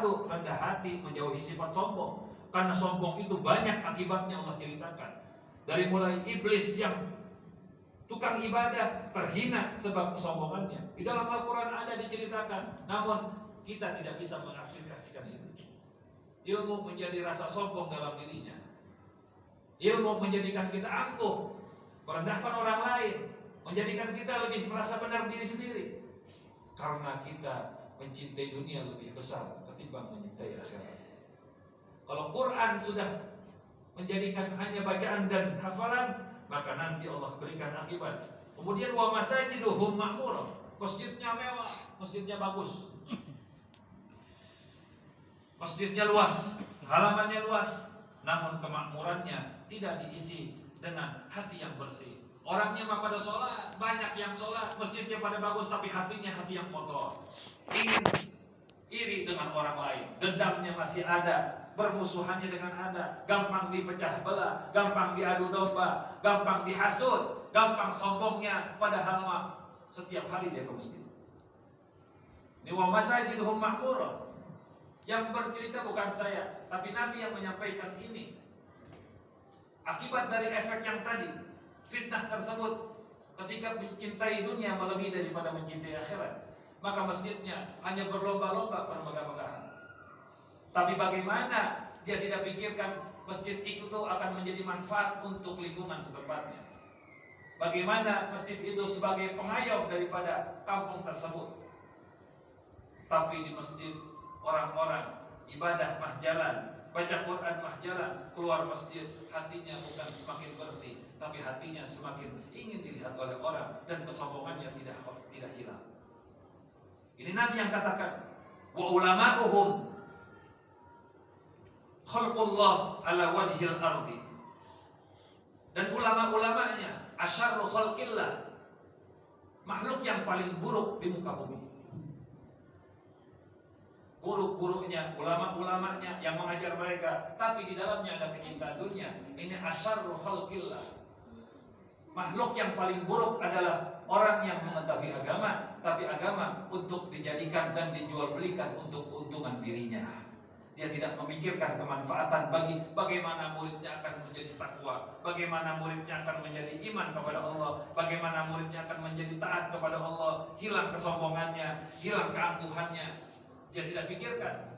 Satu, rendah hati, menjauhi sifat sombong. Karena sombong itu banyak akibatnya Allah ceritakan. Dari mulai iblis yang tukang ibadah terhina sebab kesombongannya. Di dalam Al-Quran ada diceritakan. Namun kita tidak bisa mengaplikasikan itu. Ilmu menjadi rasa sombong dalam dirinya. Ilmu menjadikan kita angkuh, merendahkan orang lain, menjadikan kita lebih merasa benar diri sendiri. Karena kita mencintai dunia lebih besar ketimbang mencintai akhirat. Kalau Quran sudah menjadikan hanya bacaan dan hafalan, maka nanti Allah berikan akibat. Kemudian wa masajiduhum ma'murah, masjidnya mewah, masjidnya bagus, masjidnya luas, halamannya luas, namun kemakmurannya tidak diisi dengan hati yang bersih. Orangnya mah pada sholat, banyak yang sholat, masjidnya pada bagus, tapi hatinya hati yang kotor. Ingin iri dengan orang lain, dendamnya masih ada, bermusuhannya dengan ada, gampang dipecah belah, gampang diadu domba, gampang dihasut, gampang sombongnya, padahal mah setiap hari dia ke masjid. Ini wa masajiduhum ma'murah. Yang bercerita bukan saya, tapi Nabi yang menyampaikan ini. Akibat dari efek yang tadi, fitnah tersebut, ketika mencintai dunia melebihi daripada mencintai akhirat, maka masjidnya hanya berlomba-lomba bermegah-megahan. Tapi bagaimana dia tidak pikirkan masjid itu akan menjadi manfaat untuk lingkungan setempatnya. Bagaimana masjid itu sebagai pengayom daripada kampung tersebut. Tapi di masjid orang-orang ibadah mah jalan, baca Quran mah jalan, keluar masjid hatinya bukan semakin bersih, tapi hatinya semakin ingin dilihat oleh orang dan kesombongannya tidak hilang. Ini Nabi yang katakan, wa ulama'uhum khalqullah ala wajhil ardi. Dan ulama-ulamanya asyarru khalqillah, makhluk yang paling buruk di muka bumi. Buruk-buruknya, ulama-ulamanya yang mengajar mereka, tapi di dalamnya ada kecintaan dunia. Ini asyarru khalqillah. Makhluk yang paling buruk adalah orang yang mengetahui agama, tapi agama untuk dijadikan dan dijual belikan untuk keuntungan dirinya. Dia tidak memikirkan kemanfaatan bagi bagaimana muridnya akan menjadi takwa, bagaimana muridnya akan menjadi iman kepada Allah, bagaimana muridnya akan menjadi taat kepada Allah, hilang kesombongannya, hilang keangkuhannya. Dia tidak pikirkan.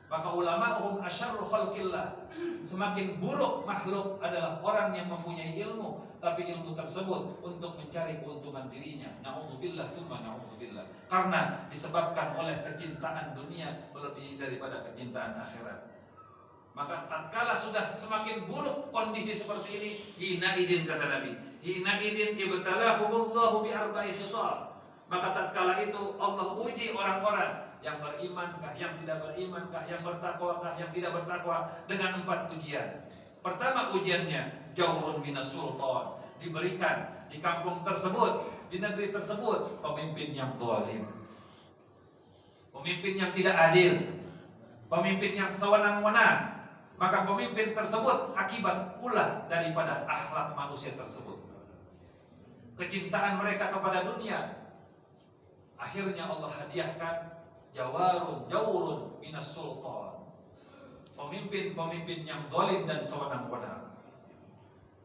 Maka ulama'uhum asyarru khalqillah. Semakin buruk makhluk adalah orang yang mempunyai ilmu, tapi ilmu tersebut untuk mencari keuntungan dirinya. Na'udzubillah tsumma na'udzubillah. Karena disebabkan oleh kecintaan dunia melebihi daripada kecintaan akhirat. Maka tatkala sudah semakin buruk kondisi seperti ini, hina idin kata Nabi, hina idin ibtalahumullahu bi arba'i khisal. Maka tatkala itu Allah uji orang-orang yang berimankah, yang tidak berimankah, yang bertakwakah, yang tidak bertakwa dengan 4 ujian. Pertama ujiannya jawrun minas sultan, diberikan di kampung tersebut, di negeri tersebut pemimpin yang zalim, pemimpin yang tidak adil, pemimpin yang sewenang-wenang. Maka pemimpin tersebut akibat ulah daripada akhlak manusia tersebut, kecintaan mereka kepada dunia. Akhirnya Allah hadiahkan jawrun minas sultan, pemimpin-pemimpin yang zalim dan sewenang-wenang.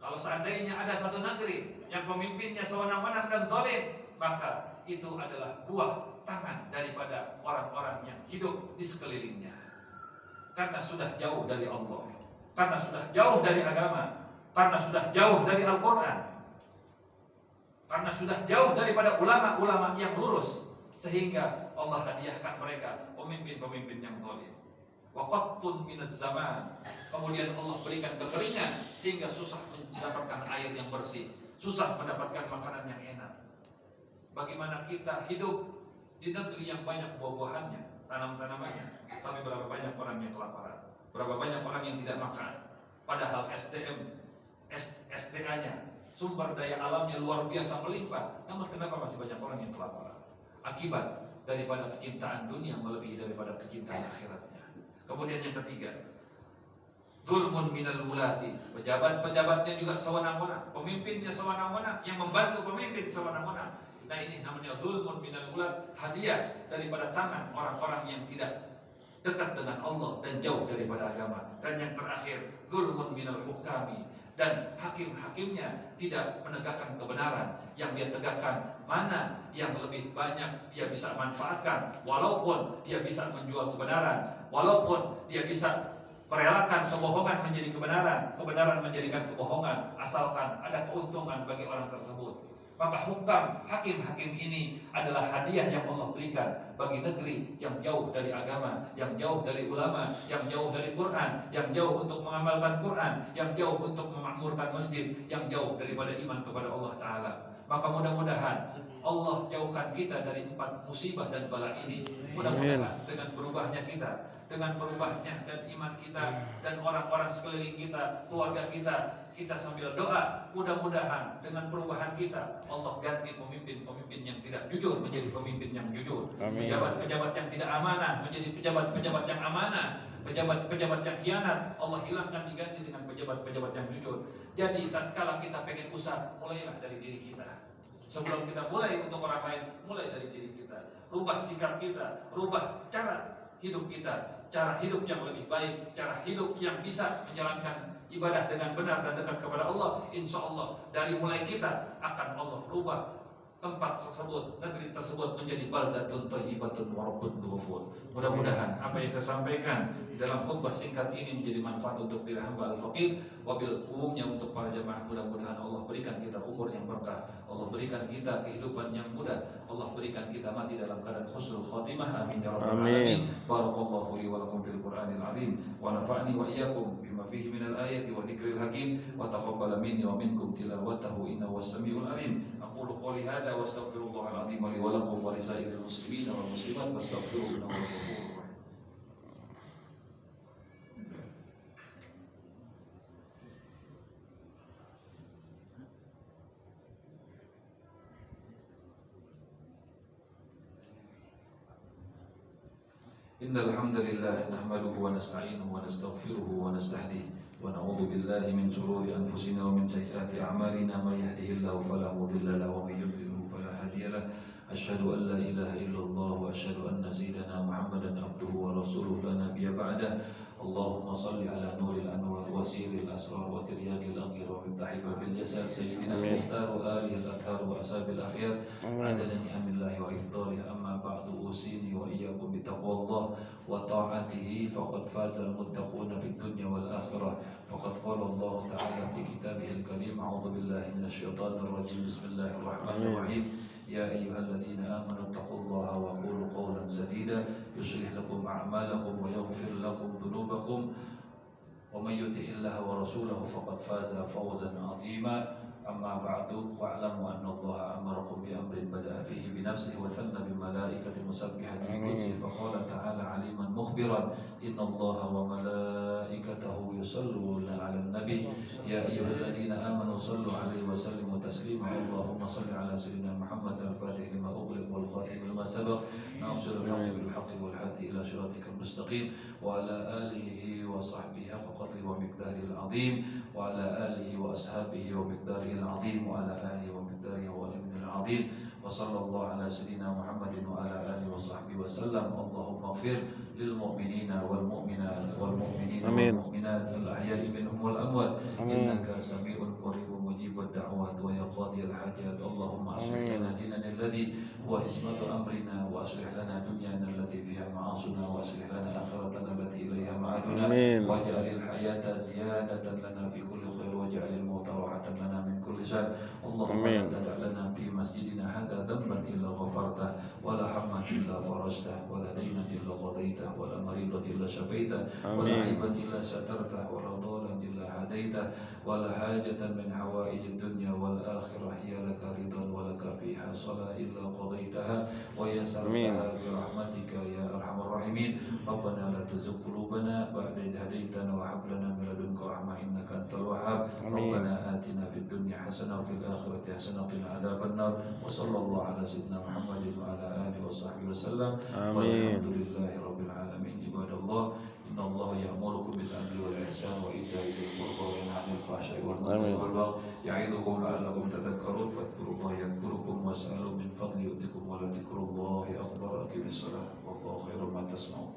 Kalau seandainya ada satu negeri yang pemimpinnya sewenang-wenang dan zalim, maka itu adalah buah tangan daripada orang-orang yang hidup di sekelilingnya. Karena sudah jauh dari Allah, karena sudah jauh dari agama, karena sudah jauh dari Al-Quran, karena sudah jauh daripada ulama-ulama yang lurus, sehingga Allah hadiahkan mereka pemimpin-pemimpin yang zalim. Waqattun minaz zaman, kemudian Allah berikan kekeringan sehingga susah mendapatkan air yang bersih, susah mendapatkan makanan yang enak. Bagaimana kita hidup di negeri yang banyak buah-buahannya, tanam-tanamannya, tapi berapa banyak orang yang kelaparan, berapa banyak orang yang tidak makan. Padahal SDA-nya, sumber daya alamnya luar biasa melimpah, namun kenapa masih banyak orang yang kelaparan? Akibat daripada kecintaan dunia melebihi daripada kecintaan akhiratnya. Kemudian yang ketiga, zulmun minal wulati, pejabat-pejabatnya juga sewenang-wenang, pemimpinnya sewenang-wenang, yang membantu pemimpin sewenang-wenang. Nah ini namanya zulmun minal wulat, hadiah daripada tangan orang-orang yang tidak dekat dengan Allah dan jauh daripada agama. Dan yang terakhir, zulmun minal hukami, dan hakim-hakimnya tidak menegakkan kebenaran. Yang dia tegakkan mana yang lebih banyak dia bisa manfaatkan, walaupun dia bisa menjual kebenaran, walaupun dia bisa merelakan kebohongan menjadi kebenaran, kebenaran menjadikan kebohongan, asalkan ada keuntungan bagi orang tersebut. Maka hukam, hakim-hakim ini adalah hadiah yang Allah berikan bagi negeri yang jauh dari agama, yang jauh dari ulama, yang jauh dari Quran, yang jauh untuk mengamalkan Quran, yang jauh untuk memakmurkan masjid, yang jauh daripada iman kepada Allah Ta'ala. Maka mudah-mudahan Allah jauhkan kita dari 4 musibah dan bala ini. Mudah-mudahan dengan berubahnya kita, dengan berubahnya dan iman kita dan orang-orang sekeliling kita, keluarga kita sambil doa, mudah-mudahan dengan perubahan kita Allah ganti pemimpin-pemimpin yang tidak jujur menjadi pemimpin yang jujur, pejabat-pejabat yang tidak amanah menjadi pejabat-pejabat yang amanah, pejabat-pejabat yang khianat Allah hilangkan diganti dengan pejabat-pejabat yang jujur. Jadi tatkala kita pengen usaha, mulailah dari diri kita. Sebelum kita mulai untuk orang lain, mulai dari diri kita. Rubah sikap kita, rubah cara hidup kita, cara hidup yang lebih baik, cara hidup yang bisa menjalankan ibadah dengan benar dan dekat kepada Allah. Insya Allah dari mulai kita akan Allah rubah tempat tersebut, negeri tersebut menjadi baldatun thayyibatun wa rabbun ghafur. Mudah-mudahan apa yang saya sampaikan di dalam khutbah singkat ini menjadi manfaat untuk diri hamba al-faqir, wabil umumnya untuk para jemaah. Mudah-mudahan Allah berikan kita umur yang berkah, Allah berikan kita kehidupan yang mudah, Allah berikan kita mati dalam keadaan husnul khatimah. Amin ya rabbal alamin. Barakallahu li wa lakum fil Qur'anil azim wa nafa'ani wa iyyakum bima fihi minal ayati wa dzikril hakim wa taqabbala minni wa minkum tilawatahu innahu was-sami'ul alim. Aqulu qouli hadza wa astaghfirullahal azim li wa lakum wa lisairil muslimin wal muslimat wastaghfiruhu innahu huwal ghafurur rahim. Innal hamdalillah nahmaduhu wa nasta'inuhu wa nastaghfiruhu wa nastahdihi wa na'udzu billahi min shururi anfusina wa min sayyiati a'malina may yahdihillahu fala mudilla lahu wa may yudlilhu fala hadiya lahu. Asyhadu an la ilaha illallah wa asyhadu anna sayyidana Muhammadan abduhu wa rasuluhu la nabiyya ba'dah. Allahumma salli ala nuril anwar wa siril asrar wa tiryakil aghir wa miftahil babil jasad sayyidina al-mukhtar wa alihi al-athhar wa ashabil akhyar adana ni'amillahi wa ifdalih. Amma ba'du, usini wa iyyakum bitaqwallah wa ta'atihi faqad fazal muttaquna fid dunya wal akhirah. Faqad qala Allah ta'ala fi kitabihil karim, a'udzu billahi minasy syaithanir rajim, bismillahirrahmanirrahim. Ya ayyuhalladzina amanu taqullaha wa qulu qawlan sadida yuslih lakum a'malakum wa yaghfir lakum dhunubakum wa may yuti'illaha wa rasulahu faqad faza fawzan 'azima. Amma ba'du, wa'lamu anna Allaha amarakum bi amrin bada'a fihi bi nafsihi wa thanna bi malaikati musabbihatin qudsi fa qala ta'ala 'aliman mukhbiran inna Allaha wa malaikatahu yusalluna 'alan nabi ya ayyuhalladzina amanu sallu 'alaihi wa sallimu taslima. Allahumma salli 'ala sayyidina Muhammad al-fatih lima ughliq wal khatim lima sabaq nasiril haqqi bil haqqi wal hadi ila siratikal mustaqim wa 'ala alihi wa sahbihi haqqa qadri wa miqdaril 'azim wa 'ala alihi wa ashabihi wa miqdarihi العظيم وعلى آله ومقداره وعلمه العظيم وصلى الله على سيدنا محمد وعلى آله وصحبه وسلم. اللهم اغفر للمؤمنين والمؤمنات والمؤمنات الأحياء منهم والأموات إنك سميع قريب مجيب الدعوات ويا قاضي الحاجات. اللهم أصلح لنا ديننا الذي هو عصمة أمرنا وأصلح لنا دنيانا التي فيها معاصنا وأصلح لنا آخرتنا التي إليها معادنا واجعل الحياة زيادة لنا في كل خير واجعل الموت راحة لنا من كل شر. اللهم لا تدع لنا في مسجدنا هذا ذنبا إلا غفرته ولا هما إلا فرجته ولا دينا إلا قضيته ولا مريضا إلا شفيته ولا عيبا إلا سترته ولا ضالا إلا هديته ولا حاجة من حوائج الدنيا والآخرة هي لك رضا ولك فيها صلاة إلا قضيتها ويسرتها برحمتك يا أرحم الراحمين. ربنا لا تزغ قلوبنا بعد إذ هديتنا وهب لنا من لدنك رحمة إنك أنت الوهاب. ربنا آتنا في الدنيا حسنة وفي الآخرة حسنة وقنا عذاب النار. وصلى الله على سيدنا محمد وعلى آله وصحبه وسلم. والحمد لله رب العالمين. عباد الله إن الله يأمركم بالعدل والإحسان وإيتاء ذي القربى وينهى عن الفحشاء والمنكر والبغي يعظكم لعلكم تذكرون. فاذكروا الله يذكركم واسألوا من فضله يؤتكم ولذكر الله أكبر. أقم الصلاة والله خير ما تسمعون.